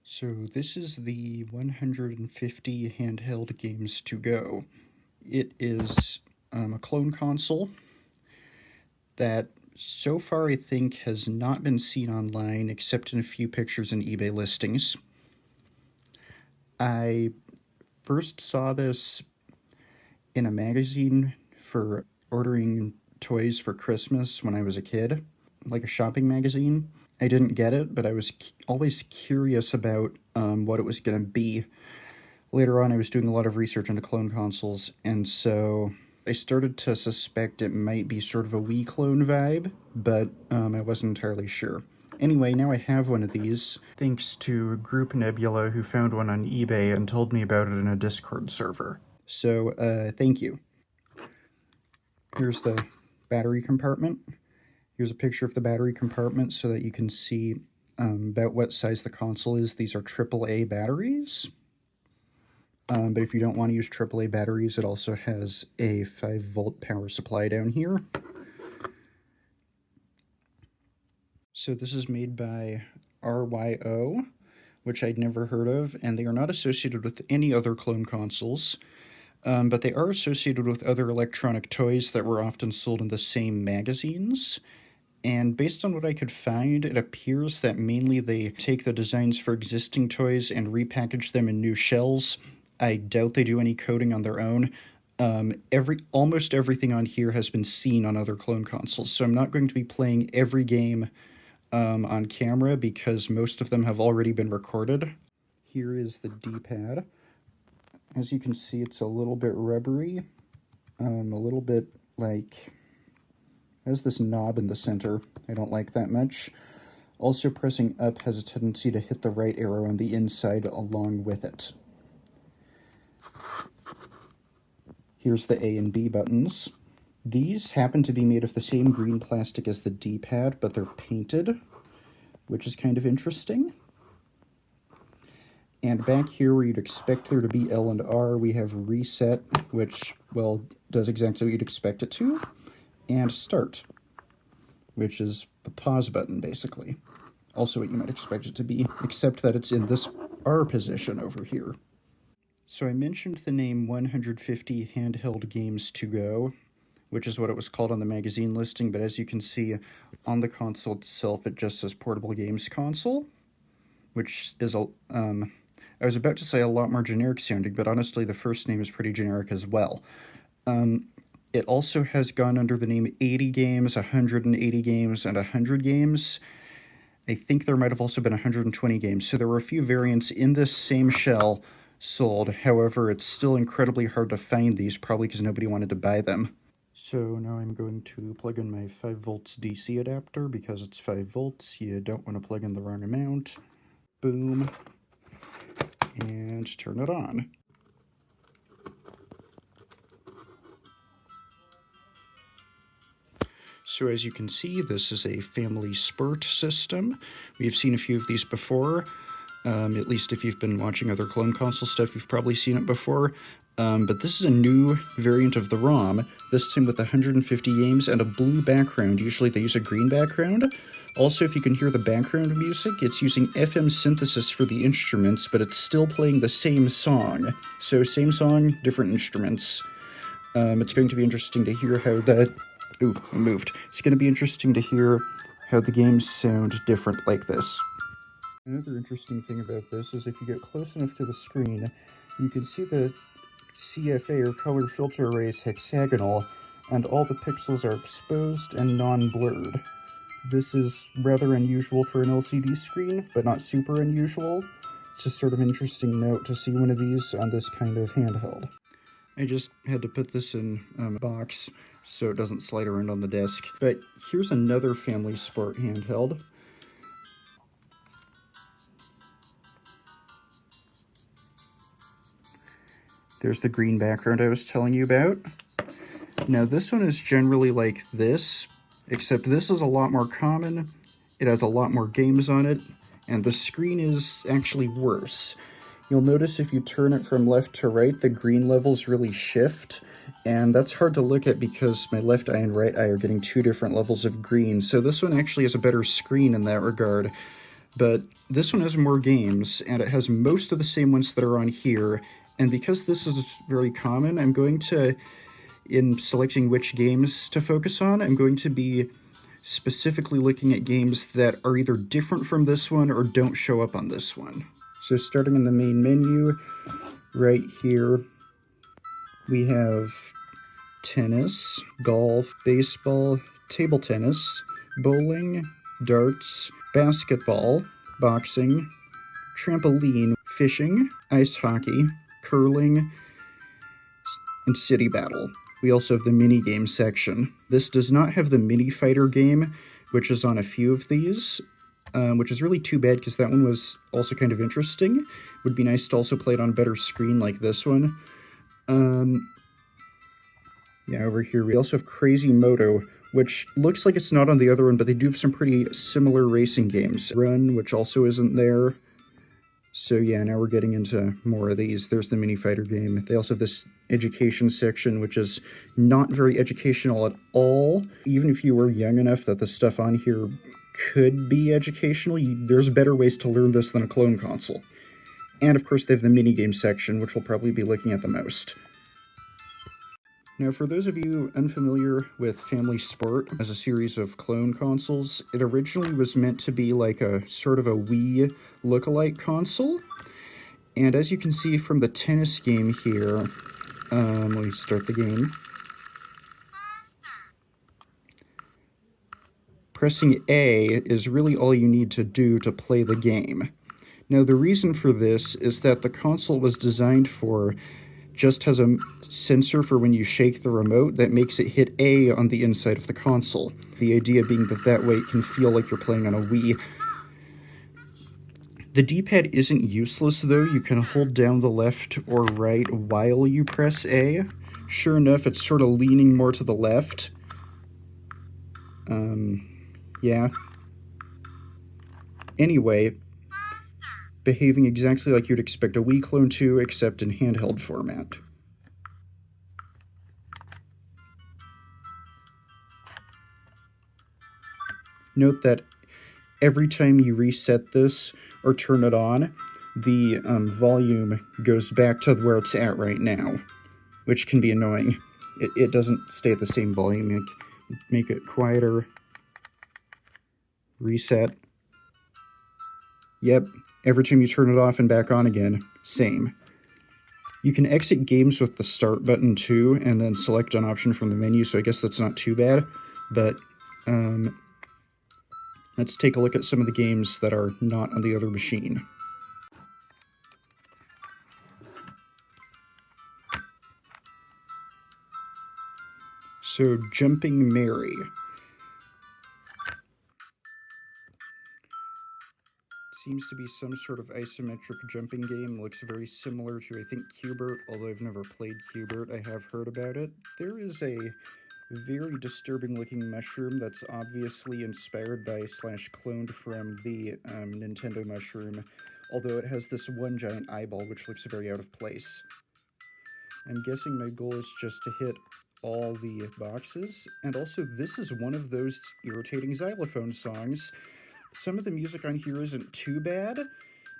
So this is the 150 Handheld Games To Go. It is a clone console that so far I think has not been seen online except in a few pictures and eBay listings. I first saw this in a magazine for ordering toys for Christmas when I was a kid, like a shopping magazine. I didn't get it, but I was always curious about what it was going to be. Later on, I was doing a lot of research into clone consoles, and so I started to suspect it might be sort of a Wii clone vibe, but I wasn't entirely sure. Anyway, now I have one of these, thanks to Group Nebula, who found one on eBay and told me about it in a Discord server. So, thank you. Here's the battery compartment. Here's a picture of the battery compartment so that you can see about what size the console is. These are AAA batteries. But if you don't want to use AAA batteries, it also has a 5-volt power supply down here. So this is made by RYO, which I'd never heard of, and they are not associated with any other clone consoles, but they are associated with other electronic toys that were often sold in the same magazines. And based on what I could find, it appears that mainly they take the designs for existing toys and repackage them in new shells. I doubt they do any coding on their own. Almost everything on here has been seen on other clone consoles, so I'm not going to be playing every game on camera because most of them have already been recorded. Here is the D-pad. As you can see, it's a little bit rubbery, a little bit like... There's this knob in the center. I don't like that much. Also, pressing up has a tendency to hit the right arrow on the inside along with it. Here's the A and B buttons. These happen to be made of the same green plastic as the D-pad, but they're painted, which is kind of interesting. And back here, where you'd expect there to be L and R, we have reset, which, well, does exactly what you'd expect it to. And start, which is the pause button, basically. Also what you might expect it to be, except that it's in this R position over here. So I mentioned the name 150 Handheld Games To Go, which is what it was called on the magazine listing, but as you can see on the console itself, it just says Portable Games Console, which is I was about to say a lot more generic sounding, but honestly the first name is pretty generic as well. It also has gone under the name 80 games, 180 games, and 100 games. I think there might have also been 120 games, so there were a few variants in this same shell sold. However, it's still incredibly hard to find these, probably because nobody wanted to buy them. So now I'm going to plug in my 5 volts DC adapter, because it's 5 volts. You don't want to plug in the wrong amount. Boom. And turn it on. So as you can see, this is a family sport system. We've seen a few of these before. At least if you've been watching other clone console stuff, you've probably seen it before. But this is a new variant of the ROM, this time with 150 games and a blue background. Usually they use a green background. Also, if you can hear the background music, it's using FM synthesis for the instruments, but it's still playing the same song. So same song, different instruments. It's going to be interesting to hear how that... Ooh, I moved. It's going to be interesting to hear how the games sound different like this. Another interesting thing about this is if you get close enough to the screen, you can see the CFA or color filter array is hexagonal, and all the pixels are exposed and non-blurred. This is rather unusual for an LCD screen, but not super unusual. It's just sort of an interesting note to see one of these on this kind of handheld. I just had to put this in a box so it doesn't slide around on the desk. But here's another family sport handheld. There's the green background I was telling you about. Now this one is generally like this, except this is a lot more common, it has a lot more games on it, and the screen is actually worse. You'll notice if you turn it from left to right, the green levels really shift, and that's hard to look at because my left eye and right eye are getting 2 different levels of green, so this one actually has a better screen in that regard. but this one has more games, and it has most of the same ones that are on here. And because this is very common, I'm going to, in selecting which games to focus on, I'm going to be specifically looking at games that are either different from this one or don't show up on this one. So starting in the main menu, right here, we have tennis, golf, baseball, table tennis, bowling, darts, basketball, boxing, trampoline, fishing, ice hockey, curling, and city battle. We also have the mini game section. This does not have the mini fighter game, which is on a few of these, which is really too bad because that one was also kind of interesting. Would be nice to also play it on a better screen like this one. Yeah, over here we also have Crazy Moto, which looks like it's not on the other one, but they do have some pretty similar racing games. Run, which also isn't there. So yeah, now we're getting into more of these. There's the mini fighter game. They also have this education section, which is not very educational at all. Even if you were young enough that the stuff on here could be educational, there's better ways to learn this than a clone console. And of course they have the mini game section, which we'll probably be looking at the most. Now, for those of you unfamiliar with Family Sport as a series of clone consoles, it originally was meant to be like a sort of a Wii lookalike console. And as you can see from the tennis game here, let me start the game. Pressing A is really all you need to do to play the game. Now, the reason for this is that the console was designed for just has a sensor for when you shake the remote that makes it hit A on the inside of the console. The idea being that way it can feel like you're playing on a Wii. The D-pad isn't useless though. You can hold down the left or right while you press A. Sure enough, it's sort of leaning more to the left. Yeah. Anyway, behaving exactly like you'd expect a Wii clone to, except in handheld format. Note that every time you reset this or turn it on, the volume goes back to where it's at right now, which can be annoying. It doesn't stay at the same volume. Make it quieter. Reset. Yep, every time you turn it off and back on again, same. You can exit games with the start button too, and then select an option from the menu, so I guess that's not too bad. But let's take a look at some of the games that are not on the other machine. So, Jumping Mary. Seems to be some sort of isometric jumping game. Looks very similar to, I think, Q*bert, although I've never played Q*bert. I have heard about it. There is a very disturbing looking mushroom that's obviously inspired by / cloned from the Nintendo mushroom, although it has this one giant eyeball which looks very out of place. I'm guessing my goal is just to hit all the boxes, and also this is one of those irritating xylophone songs. Some of the music on here isn't too bad. In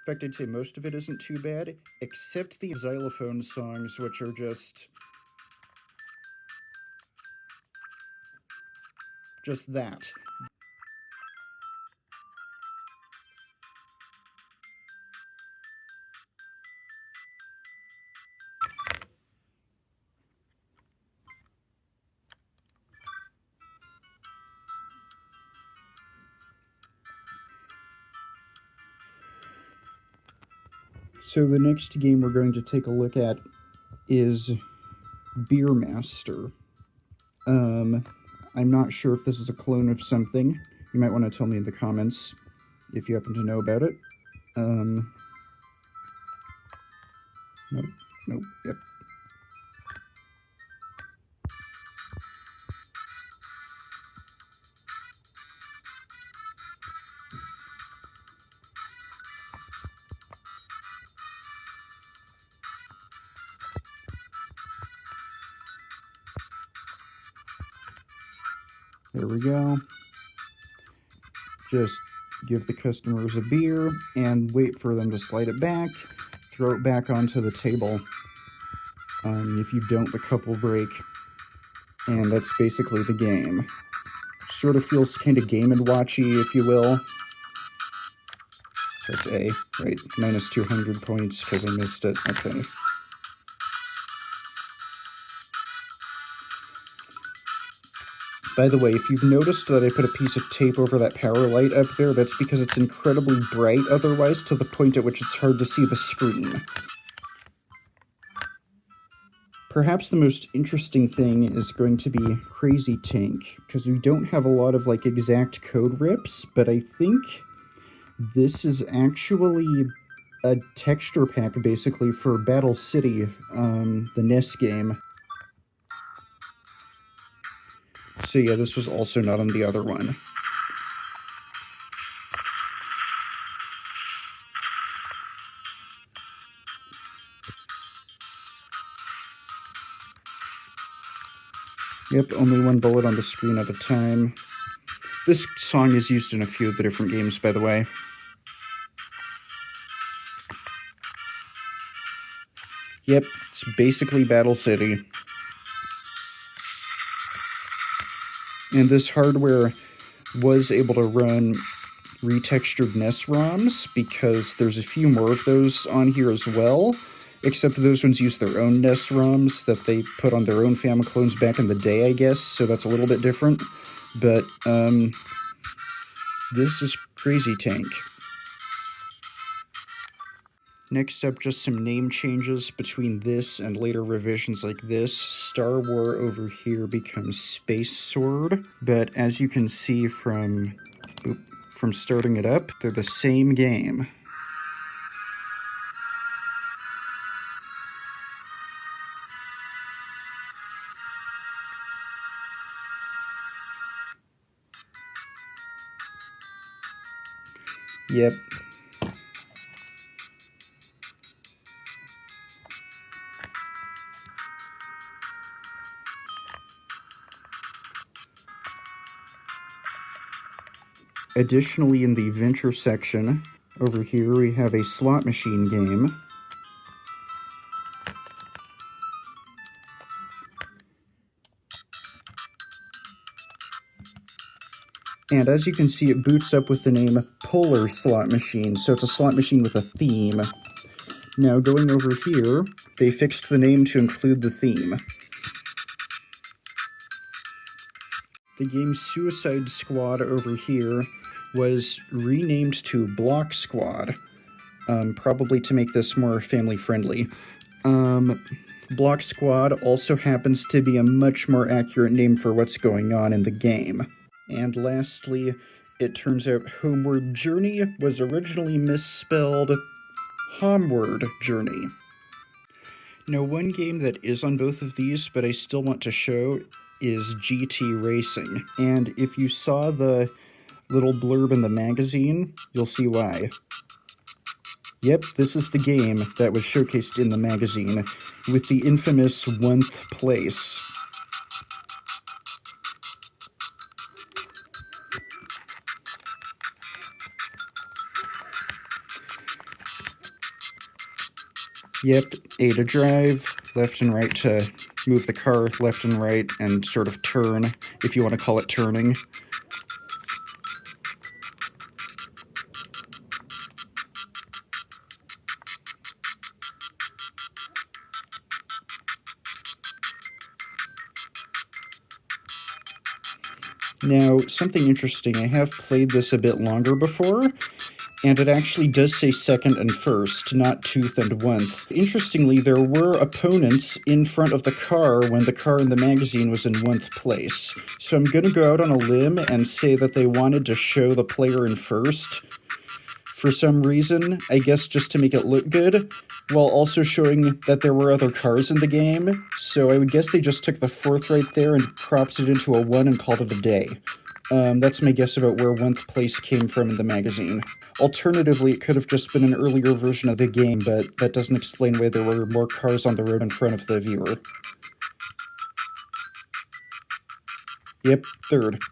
fact, I'd say most of it isn't too bad, except the xylophone songs, which are just that. So the next game we're going to take a look at is Beer Master. I'm not sure if this is a clone of something. You might want to tell me in the comments if you happen to know about it. Nope, yep. There we go. Just give the customers a beer and wait for them to slide it back, throw it back onto the table. If you don't, the cup will break. And that's basically the game. Sort of feels kind of Game & Watchy, if you will. That's A, right? Minus 200 points because I missed it. Okay. By the way, if you've noticed that I put a piece of tape over that power light up there, that's because it's incredibly bright otherwise, to the point at which it's hard to see the screen. Perhaps the most interesting thing is going to be Crazy Tank, because we don't have a lot of, like, exact code rips, but I think this is actually a texture pack, basically, for Battle City, the NES game. So yeah, this was also not on the other one. Yep, only one bullet on the screen at a time. This song is used in a few of the different games, by the way. Yep, it's basically Battle City. And this hardware was able to run retextured NES ROMs, because there's a few more of those on here as well, except those ones use their own NES ROMs that they put on their own Famiclones back in the day, I guess, so that's a little bit different. But, this is Crazy Tank. Next up, just some name changes between this and later revisions like this. Star War over here becomes Space Sword, but as you can see from starting it up, they're the same game. Yep. Additionally, in the Venture section, over here we have a slot machine game. And as you can see, it boots up with the name Polar Slot Machine, so it's a slot machine with a theme. Now, going over here, they fixed the name to include the theme. The game Suicide Squad over here was renamed to Block Squad, probably to make this more family-friendly. Block Squad also happens to be a much more accurate name for what's going on in the game. And lastly, it turns out Homeward Journey was originally misspelled Homeward Journey. Now, one game that is on both of these, but I still want to show, is GT Racing. And if you saw the little blurb in the magazine, you'll see why. Yep, this is the game that was showcased in the magazine, with the infamous 1th place. Yep, A to drive, left and right to move the car left and right, and sort of turn, if you want to call it turning. Now, something interesting, I have played this a bit longer before, and it actually does say second and first, not tooth and oneth. Interestingly, there were opponents in front of the car when the car in the magazine was in 1th place. So I'm going to go out on a limb and say that they wanted to show the player in first for some reason, I guess just to make it look good, while also showing that there were other cars in the game. So I would guess they just took the 4th right there and cropped it into a 1 and called it a day. That's my guess about where 1th place came from in the magazine. Alternatively, it could have just been an earlier version of the game, but that doesn't explain why there were more cars on the road in front of the viewer. Yep, 3rd.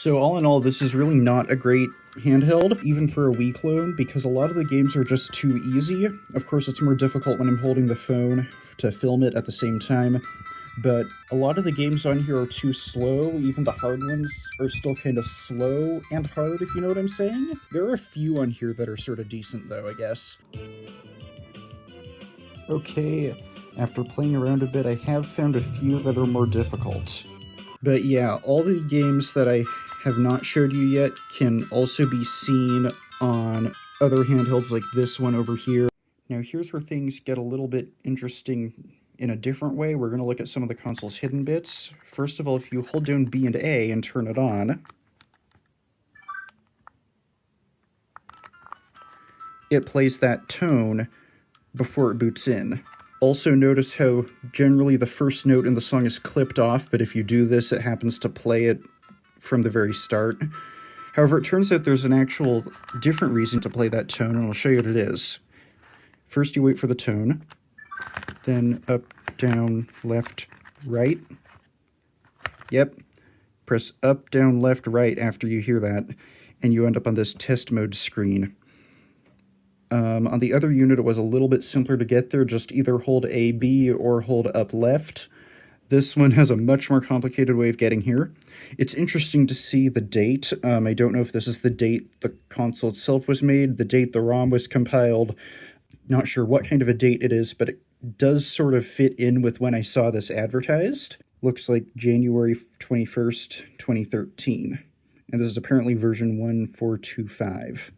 So all in all, this is really not a great handheld, even for a Wii clone, because a lot of the games are just too easy. Of course, it's more difficult when I'm holding the phone to film it at the same time, but a lot of the games on here are too slow. Even the hard ones are still kind of slow and hard, if you know what I'm saying. There are a few on here that are sort of decent, though, I guess. Okay, after playing around a bit, I have found a few that are more difficult. But yeah, all the games that I have not showed you yet can also be seen on other handhelds like this one over here. Now here's where things get a little bit interesting in a different way. We're going to look at some of the console's hidden bits. First of all, if you hold down B and A and turn it on, it plays that tone before it boots in. Also notice how generally the first note in the song is clipped off, but if you do this, it happens to play it from the very start. However, it turns out there's an actual different reason to play that tone, and I'll show you what it is. First you wait for the tone, then up, down, left, right. Yep, press up, down, left, right after you hear that, and you end up on this test mode screen. On the other unit, it was a little bit simpler to get there, just either hold A, B, or hold up left. This one has a much more complicated way of getting here. It's interesting to see the date. I don't know if this is the date the console itself was made, the date the ROM was compiled. Not sure what kind of a date it is, but it does sort of fit in with when I saw this advertised. Looks like January 21st, 2013. And this is apparently version 1.425.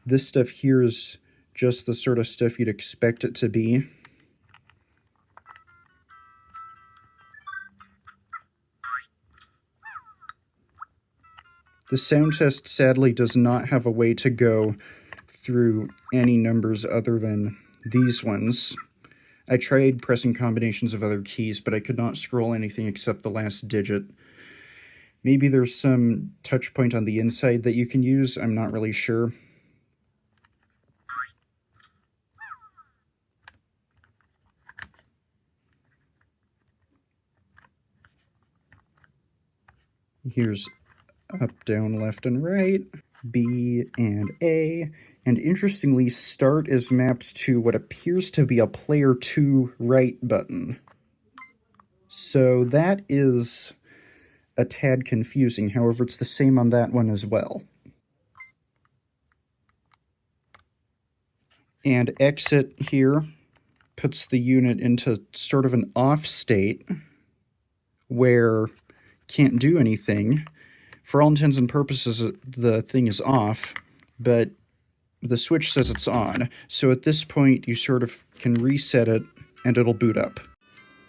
This stuff here is just the sort of stuff you'd expect it to be. The sound test sadly does not have a way to go through any numbers other than these ones. I tried pressing combinations of other keys, but I could not scroll anything except the last digit. Maybe there's some touch point on the inside that you can use, I'm not really sure. Here's up, down, left, and right, B and A, and interestingly, start is mapped to what appears to be a player to right button. So that is a tad confusing, however, it's the same on that one as well. And exit here puts the unit into sort of an off state where can't do anything. For all intents and purposes, the thing is off, but the switch says it's on. So at this point, you sort of can reset it, and it'll boot up.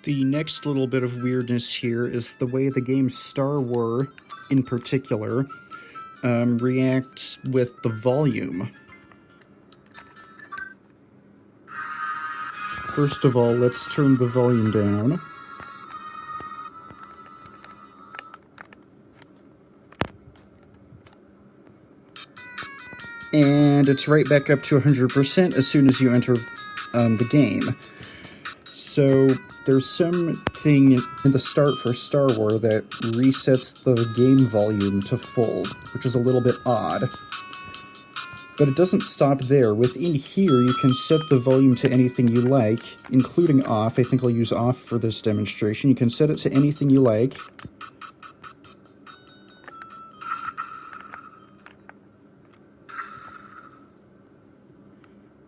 The next little bit of weirdness here is the way the game Star Wars, in particular, reacts with the volume. First of all, let's turn the volume down. And it's right back up to 100% as soon as you enter the game. So there's something in the start for Star Wars that resets the game volume to full, which is a little bit odd. But it doesn't stop there. Within here, you can set the volume to anything you like, including off. I think I'll use off for this demonstration. You can set it to anything you like.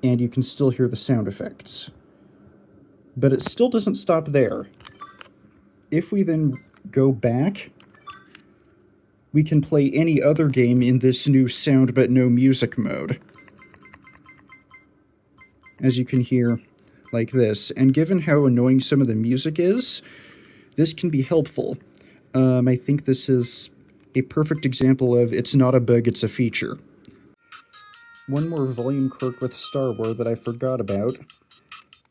And you can still hear the sound effects. But it still doesn't stop there. If we then go back, we can play any other game in this new sound but no music mode. As you can hear, like this. And given how annoying some of the music is, this can be helpful. I think this is a perfect example of it's not a bug, it's a feature. One more volume quirk with Star Wars that I forgot about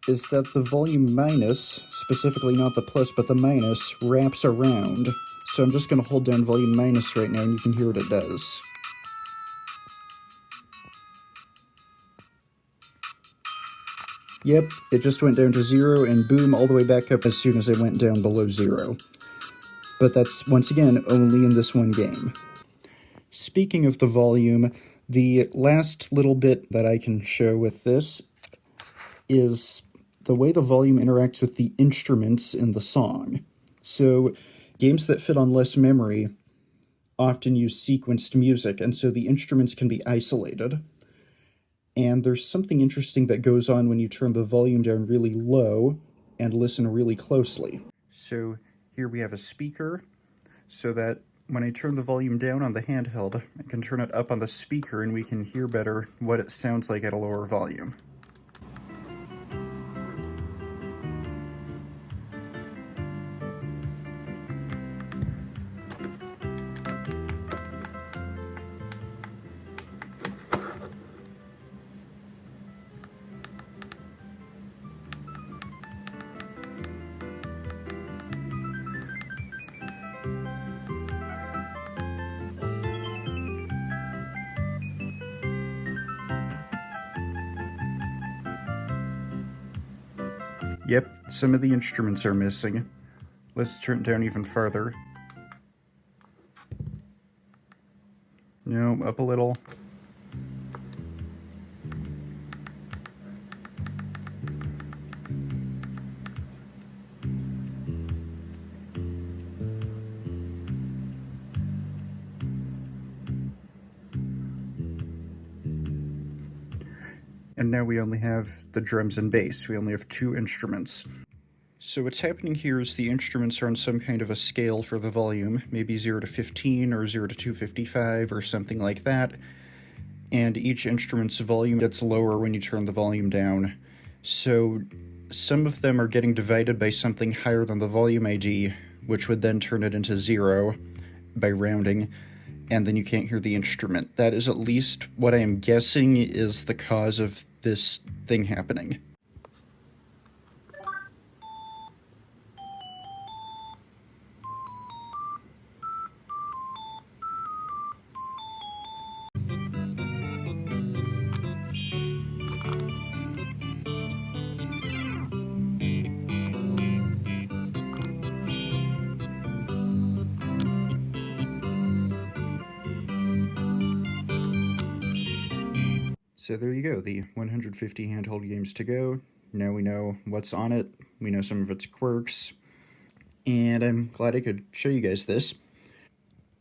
is that the volume minus, specifically not the plus, but the minus, wraps around. So I'm just going to hold down volume minus right now, and you can hear what it does. Yep, it just went down to 0, and boom, all the way back up as soon as it went down below 0. but that's, once again, only in this one game. Speaking of the volume, the last little bit that I can show with this is the way the volume interacts with the instruments in the song. So, games that fit on less memory often use sequenced music, and so the instruments can be isolated. And there's something interesting that goes on when you turn the volume down really low and listen really closely. So here we have a speaker, so that when I turn the volume down on the handheld, I can turn it up on the speaker and we can hear better what it sounds like at a lower volume. Yep, some of the instruments are missing. Let's turn it down even farther. No, up a little. And now we only have the drums and bass. We only have 2 instruments. So what's happening here is the instruments are on some kind of a scale for the volume, maybe 0 to 15 or 0 to 255 or something like that. And each instrument's volume gets lower when you turn the volume down. So some of them are getting divided by something higher than the volume ID, which would then turn it into 0 by rounding, and then you can't hear the instrument. That is at least what I am guessing is the cause of this thing happening. So there you go, the 150 handheld games to go. Now we know what's on it, we know some of its quirks, and I'm glad I could show you guys this.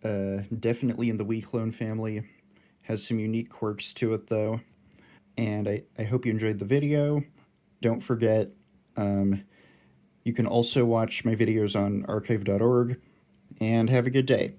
Definitely in the Wii clone family, has some unique quirks to it though, and I hope you enjoyed the video. Don't forget, you can also watch my videos on archive.org, and have a good day.